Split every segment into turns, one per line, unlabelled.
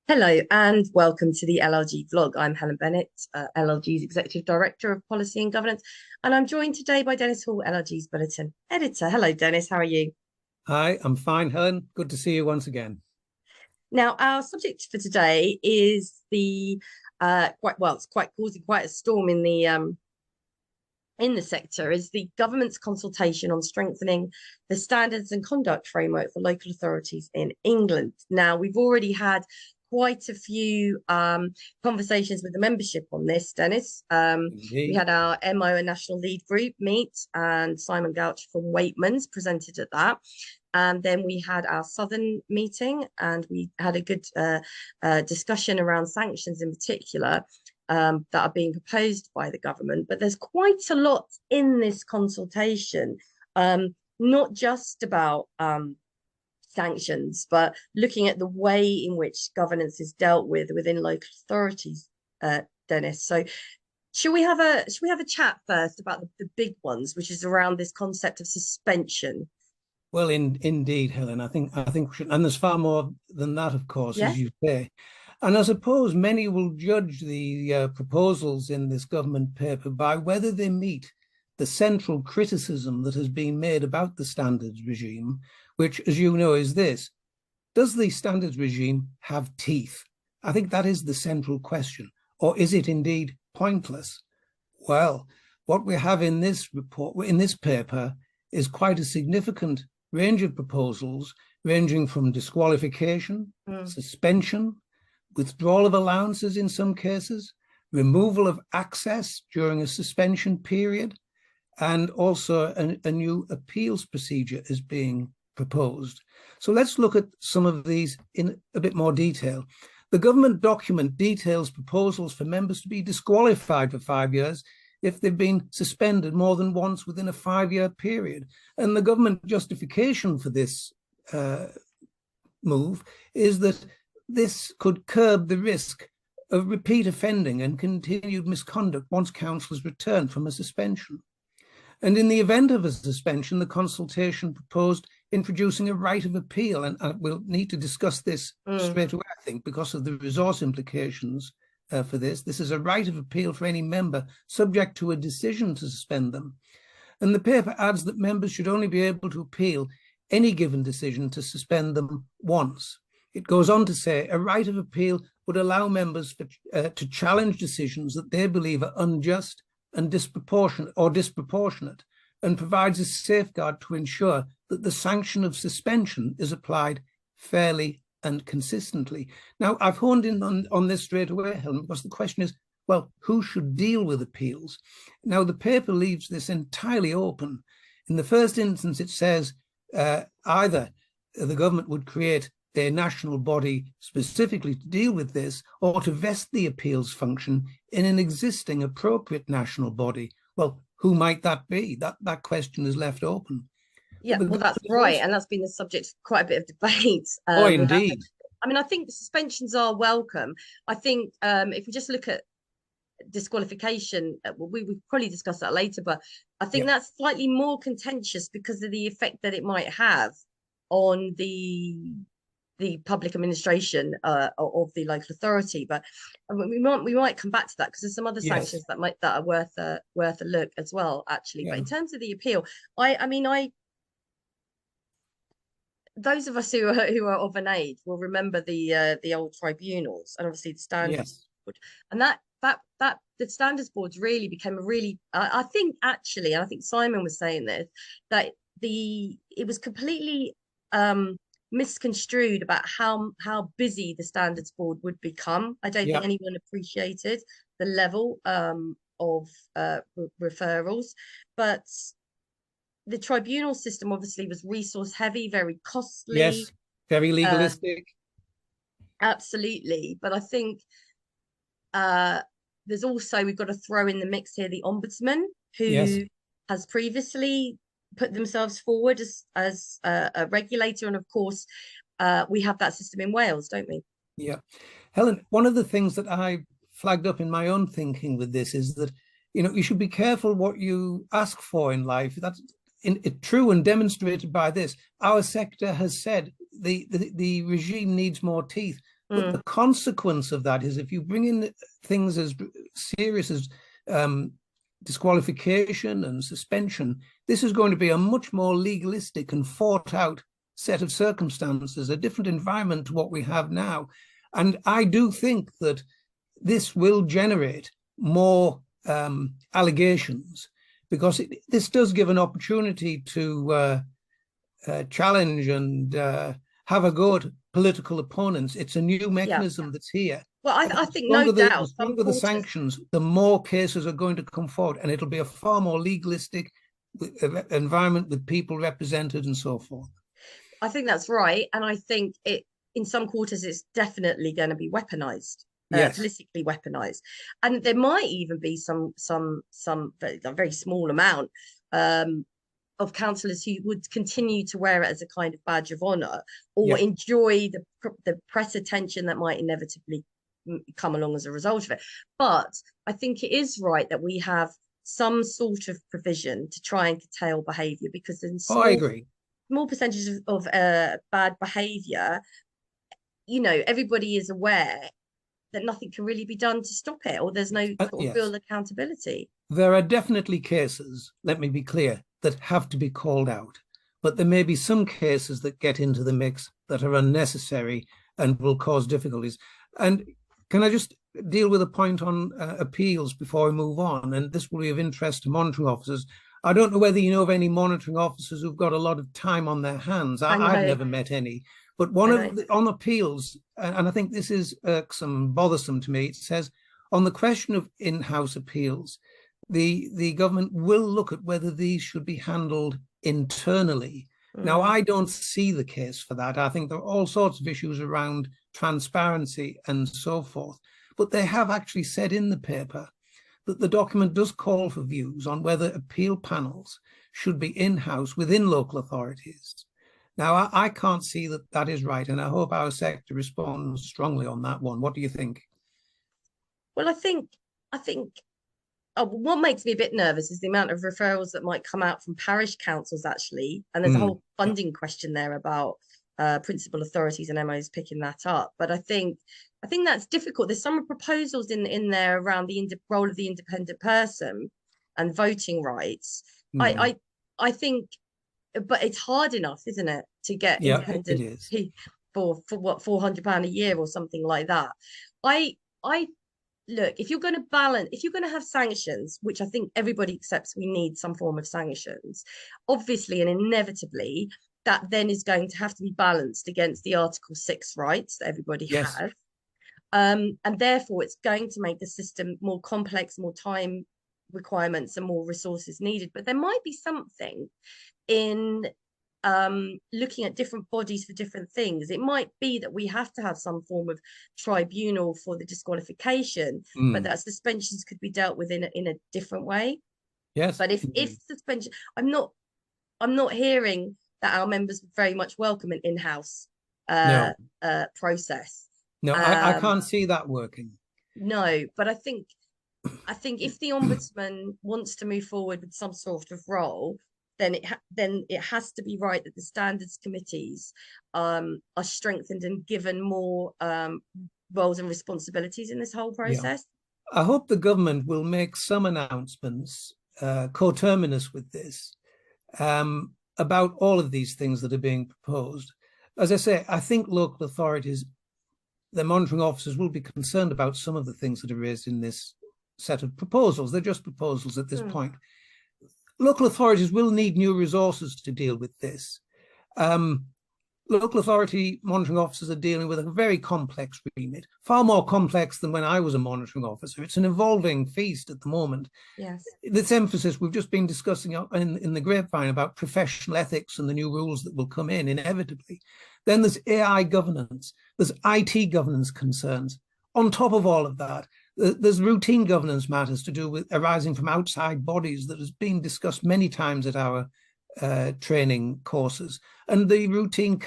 Hello and welcome to the LLG vlog. I'm Helen Bennett, LLG's Executive Director of Policy and Governance, and I'm joined today by Dennis Hall, LLG's Bulletin Editor. Hello, Dennis. How are you?
Hi, I'm fine, Helen. Good to see you once again.
Now, our subject for today is the it's quite causing quite a storm in the sector, is the government's consultation on strengthening the standards and conduct framework for local authorities in England. Now, we've already had quite a few conversations with the membership on this, Dennis. We
Indeed.
had our MO and National Lead Group meet, and Simon Gouch from Waitman's presented at that. And then we had our Southern meeting, and we had a good discussion around sanctions in particular that are being proposed by the government. But there's quite a lot in this consultation, not just about sanctions, but looking at the way in which governance is dealt with within local authorities, Dennis. So should we have a chat first about the big ones, which is around this concept of suspension?
Well, indeed, Helen. I think we should, and there's far more than that, of course, as
Yes.
you say. And I suppose many will judge the proposals in this government paper by whether they meet the central criticism that has been made about the standards regime, which, as you know, is this: does the standards regime have teeth? I think that is the central question. Or is it indeed pointless? Well, what we have in this report, in this paper, is quite a significant range of proposals, ranging from disqualification, suspension, withdrawal of allowances in some cases, removal of access during a suspension period, and also a new appeals procedure is being proposed. So let's look at some of these in a bit more detail. The government document details proposals for members to be disqualified for 5 years if they've been suspended more than once within a 5-year period. And the government justification for this move is that this could curb the risk of repeat offending and continued misconduct once councillors return from a suspension. And in the event of a suspension, the consultation proposed introducing a right of appeal. And we'll need to discuss this straight away, I think, because of the resource implications for this. This is a right of appeal for any member subject to a decision to suspend them. And the paper adds that members should only be able to appeal any given decision to suspend them once. It goes on to say a right of appeal would allow members to challenge decisions that they believe are unjust and disproportionate, and provides a safeguard to ensure that the sanction of suspension is applied fairly and consistently. Now, I've honed in on this straight away, Helen, because the question is, well, who should deal with appeals? Now, the paper leaves this entirely open. In the first instance, it says either the government would create a national body specifically to deal with this, or to vest the appeals function in an existing appropriate national body. Well, who might that be? That question is left open.
Yeah, well, that's right. And that's been the subject of quite a bit of debate.
Oh, indeed.
I think the suspensions are welcome. I think if we just look at disqualification, we probably discuss that later, but I think that's slightly more contentious because of the effect that it might have on the public administration of the local authority. But we might come back to that because there's some other sanctions that are worth a look as well, actually. But in terms of the appeal, those of us who are of an age will remember the old tribunals and obviously the standards board, and that the standards boards really became a really I think actually, and I think Simon was saying this, that it was completely misconstrued about how busy the standards board would become. I don't think anyone appreciated the level of referrals, but the tribunal system obviously was resource heavy, very costly.
Yes, very legalistic.
Absolutely. But I think there's also, we've got to throw in the mix here the ombudsman, who has previously put themselves forward as a regulator. And of course, we have that system in Wales, don't we?
Yeah. Helen, one of the things that I flagged up in my own thinking with this is that, you should be careful what you ask for in life. That's true and demonstrated by this. Our sector has said the regime needs more teeth. But the consequence of that is if you bring in things as serious as disqualification and suspension, this is going to be a much more legalistic and fought out set of circumstances, a different environment to what we have now. And I do think that this will generate more allegations, because this does give an opportunity to challenge and have a go at political opponents. It's a new mechanism that's here.
Well, I think no doubt.
The stronger the sanctions, the more cases are going to come forward, and it'll be a far more legalistic environment with people represented and so forth.
I think that's right, and I think in some quarters it's definitely going to be weaponized. Yes. Politically weaponized, and there might even be some a very small amount of councillors who would continue to wear it as a kind of badge of honor, or enjoy the press attention that might inevitably come along as a result of it. But I think it is right that we have some sort of provision to try and curtail behaviour, because in
I agree.
Small percentages of bad behaviour, everybody is aware that nothing can really be done to stop it, or there's no sort of real accountability.
There are definitely cases, let me be clear, that have to be called out. But there may be some cases that get into the mix that are unnecessary and will cause difficulties. And can I just deal with a point on appeals before we move on? And this will be of interest to monitoring officers. I don't know whether you know of any monitoring officers who've got a lot of time on their hands. I've never met any. But on appeals, and I think this is irksome, bothersome to me, it says, on the question of in-house appeals, the government will look at whether these should be handled internally. Now, I don't see the case for that. I think there are all sorts of issues around transparency and so forth. But they have actually said in the paper that the document does call for views on whether appeal panels should be in-house within local authorities. Now, I can't see that that is right, and I hope our sector responds strongly on that one. What do you think?
Well, I think what makes me a bit nervous is the amount of referrals that might come out from parish councils, actually. And there's a whole funding question there about principal authorities and MOs picking that up. But I think that's difficult. There's some proposals in there around the role of the independent person and voting rights. I think, but it's hard enough, isn't it, to get independent for what, £400 a year or something like that. Look, if you're going to have sanctions, which I think everybody accepts we need some form of sanctions, obviously and inevitably, that then is going to have to be balanced against the Article 6 rights that everybody has. And therefore, it's going to make the system more complex, more time requirements and more resources needed. But there might be something in looking at different bodies for different things. It might be that we have to have some form of tribunal for the disqualification, but that suspensions could be dealt with in a different way.
Yes.
But if suspension, I'm not hearing that our members would very much welcome an in-house process.
No, I can't see that working.
No, but I think if the Ombudsman wants to move forward with some sort of role, then it has to be right that the standards committees are strengthened and given more roles and responsibilities in this whole process.
I hope the government will make some announcements coterminous with this about all of these things that are being proposed. As I say, I think local authorities, the monitoring officers, will be concerned about some of the things that are raised in this set of proposals. They're just proposals at this point. Local authorities will need new resources to deal with this. Local authority monitoring officers are dealing with a very complex remit, far more complex than when I was a monitoring officer. It's an evolving feast at the moment.
Yes.
This emphasis we've just been discussing in the grapevine about professional ethics and the new rules that will come in inevitably. Then there's AI governance, there's IT governance concerns. On top of all of that, there's routine governance matters to do with arising from outside bodies that has been discussed many times at our training courses, and the routine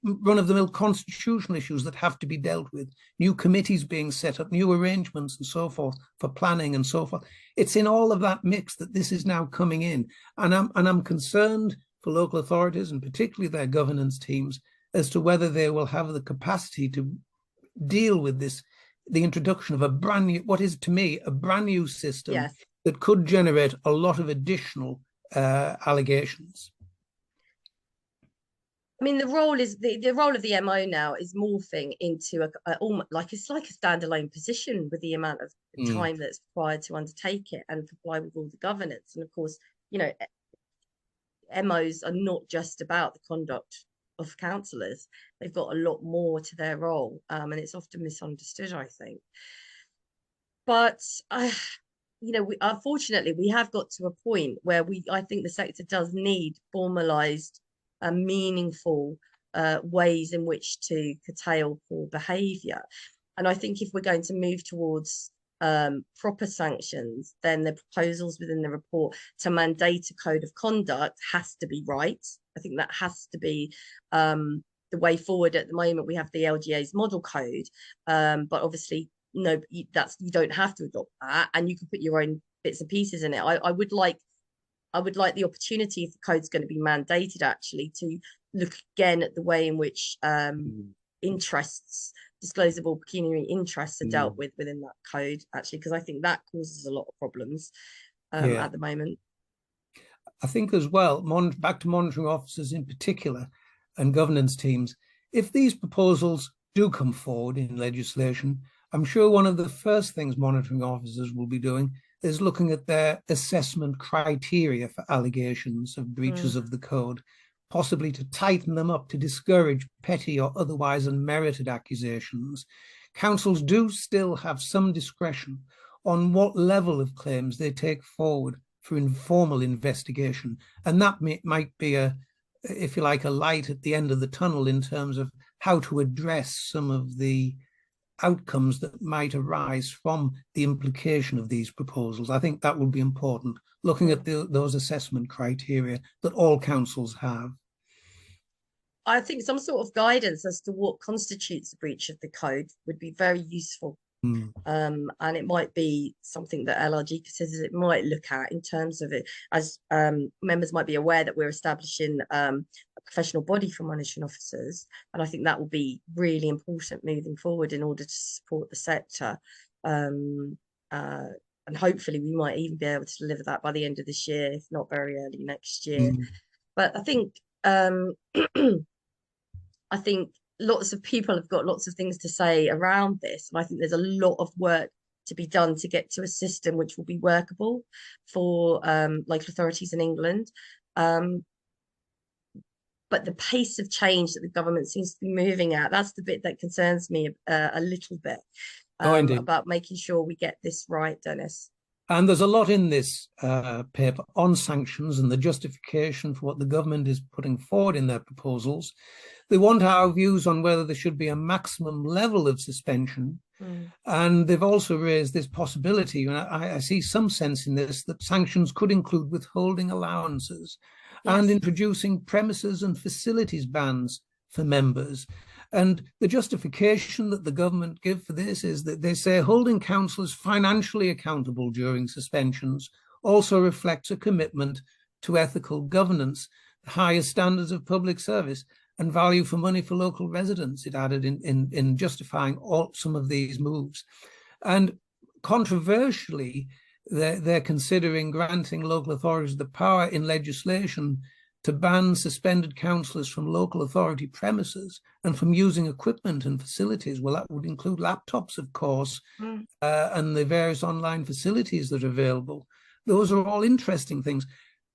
run-of-the-mill constitutional issues that have to be dealt with, new committees being set up, new arrangements and so forth for planning and so forth. It's in all of that mix that this is now coming in, and I'm concerned for local authorities and particularly their governance teams as to whether they will have the capacity to deal with the introduction of a brand new, what is to me a brand new system
Yes.
that could generate a lot of additional allegations?
I mean, the role is the role of the MO now is morphing into it's like a standalone position with the amount of time that's required to undertake it and comply with all the governance. And of course, you know, MOs are not just about the conduct of councillors. They've got a lot more to their role, and it's often misunderstood, I think. But you know, unfortunately, we have got to a point where I think the sector does need formalised and meaningful ways in which to curtail poor behaviour. And I think if we're going to move towards proper sanctions, then the proposals within the report to mandate a code of conduct has to be right. I think that has to be the way forward. At the moment, we have the LGA's model code, but obviously, no, you don't have to adopt that, and you can put your own bits and pieces in it. I would like the opportunity, if the code's going to be mandated, actually to look again at the way in which interests, disclosable pecuniary interests, are dealt with within that code, actually, because I think that causes a lot of problems at the moment.
I think as well, back to monitoring officers in particular and governance teams, if these proposals do come forward in legislation, I'm sure one of the first things monitoring officers will be doing is looking at their assessment criteria for allegations of breaches of the code, possibly to tighten them up to discourage petty or otherwise unmerited accusations. Councils do still have some discretion on what level of claims they take forward for informal investigation. And that might be if you like, a light at the end of the tunnel in terms of how to address some of the outcomes that might arise from the implication of these proposals. I think that will be important, looking at those assessment criteria that all councils have.
I think some sort of guidance as to what constitutes a breach of the code would be very useful. And it might be something that LLG considers it might look at in terms of it, as members might be aware that we're establishing a professional body for monitoring officers, and I think that will be really important moving forward in order to support the sector, and hopefully we might even be able to deliver that by the end of this year, if not very early next year. But I think I think lots of people have got lots of things to say around this, and I think there's a lot of work to be done to get to a system which will be workable for local authorities in England. But the pace of change that the government seems to be moving at, that's the bit that concerns me a little bit, about making sure we get this right, Dennis.
And there's a lot in this paper on sanctions and the justification for what the government is putting forward in their proposals. They want our views on whether there should be a maximum level of suspension. And they've also raised this possibility, and I see some sense in this, that sanctions could include withholding allowances and introducing premises and facilities bans for members. And the justification that the government give for this is that they say holding councillors financially accountable during suspensions also reflects a commitment to ethical governance, the highest standards of public service, and value for money for local residents, it added in justifying some of these moves. And controversially, they're considering granting local authorities the power in legislation to ban suspended councillors from local authority premises and from using equipment and facilities. Well, that would include laptops, of course, and the various online facilities that are available. Those are all interesting things.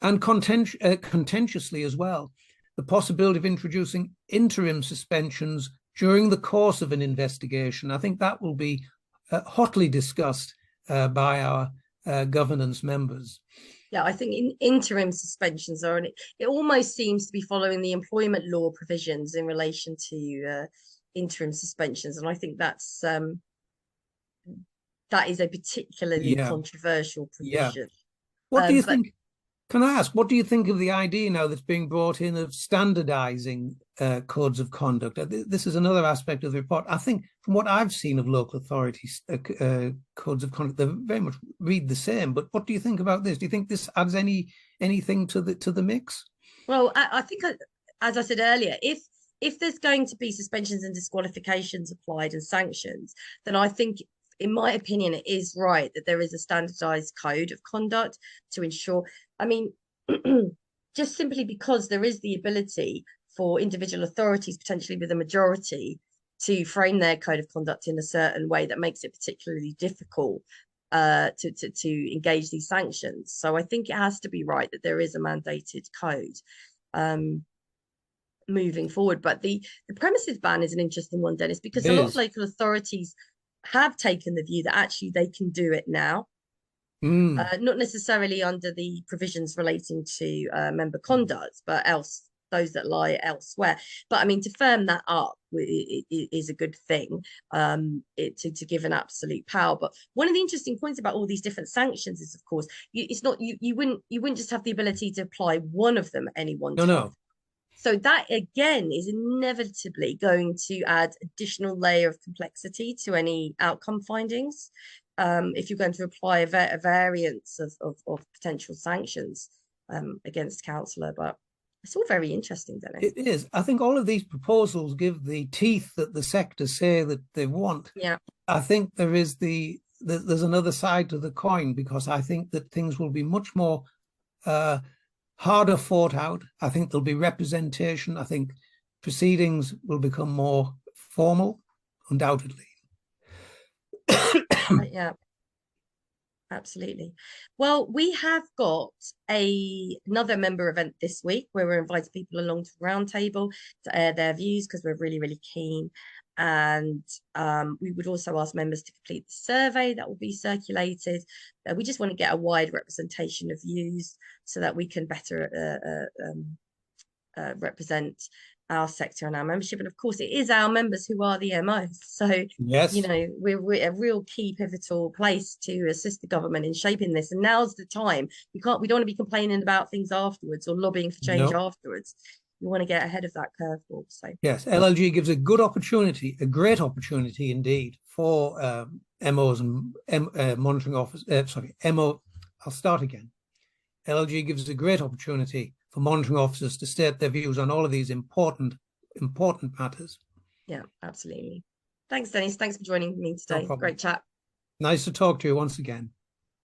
And contentiously as well, the possibility of introducing interim suspensions during the course of an investigation. I think that will be hotly discussed by our governance members.
Yeah, I think interim suspensions are, it almost seems to be following the employment law provisions in relation to interim suspensions. And I think that is a particularly controversial provision.
What do you think? Can I ask, what do you think of the idea now that's being brought in of standardizing codes of conduct? This is another aspect of the report. I think from what I've seen of local authorities codes of conduct, they very much read the same. But what do you think about this? Do you think this adds anything to the mix?
Well, I think, as I said earlier, if if there's going to be suspensions and disqualifications applied and sanctions, then I think, in my opinion, it is right that there is a standardized code of conduct to ensure. I mean, just simply because there is the ability for individual authorities, potentially with a majority, to frame their code of conduct in a certain way that makes it particularly difficult to engage these sanctions. So I think it has to be right that there is a mandated code moving forward. But the premises ban is an interesting one, Dennis, because a lot of local authorities have taken the view that actually they can do it now. Not necessarily under the provisions relating to member conduct, but those that lie elsewhere. But I mean, to firm that up is a good thing, to give an absolute power. But one of the interesting points about all these different sanctions is, of course, it's not you wouldn't just have the ability to apply one of them at any one time.
No.
So that again is inevitably going to add additional layer of complexity to any outcome findings. If you're going to apply a variance of potential sanctions against councillor. But it's all very interesting, Dennis.
It is. I think all of these proposals give the teeth that the sector say that they want.
Yeah.
I think there's another side to the coin, because I think that things will be much more harder fought out. I think there'll be representation. I think proceedings will become more formal, undoubtedly.
Yeah, absolutely. Well, we have got another member event this week where we're inviting people along to the roundtable to air their views, because we're really, really keen. And we would also ask members to complete the survey that will be circulated. We just want to get a wide representation of views so that we can better represent our sector and our membership. And of course, it is our members who are the MOs. So,
yes,
you know, we're a real key pivotal place to assist the government in shaping this. And now's the time. We don't want to be complaining about things afterwards or lobbying for change afterwards. We want to get ahead of that curveball. So
yes, LLG gives a good opportunity, a great opportunity indeed, for MOs and monitoring office. MO. I'll start again. LLG gives a great opportunity for monitoring officers to state their views on all of these important matters.
Yeah, absolutely. Thanks, Dennis. Thanks for joining me today.
No problem.
Great chat.
Nice to talk to you once again.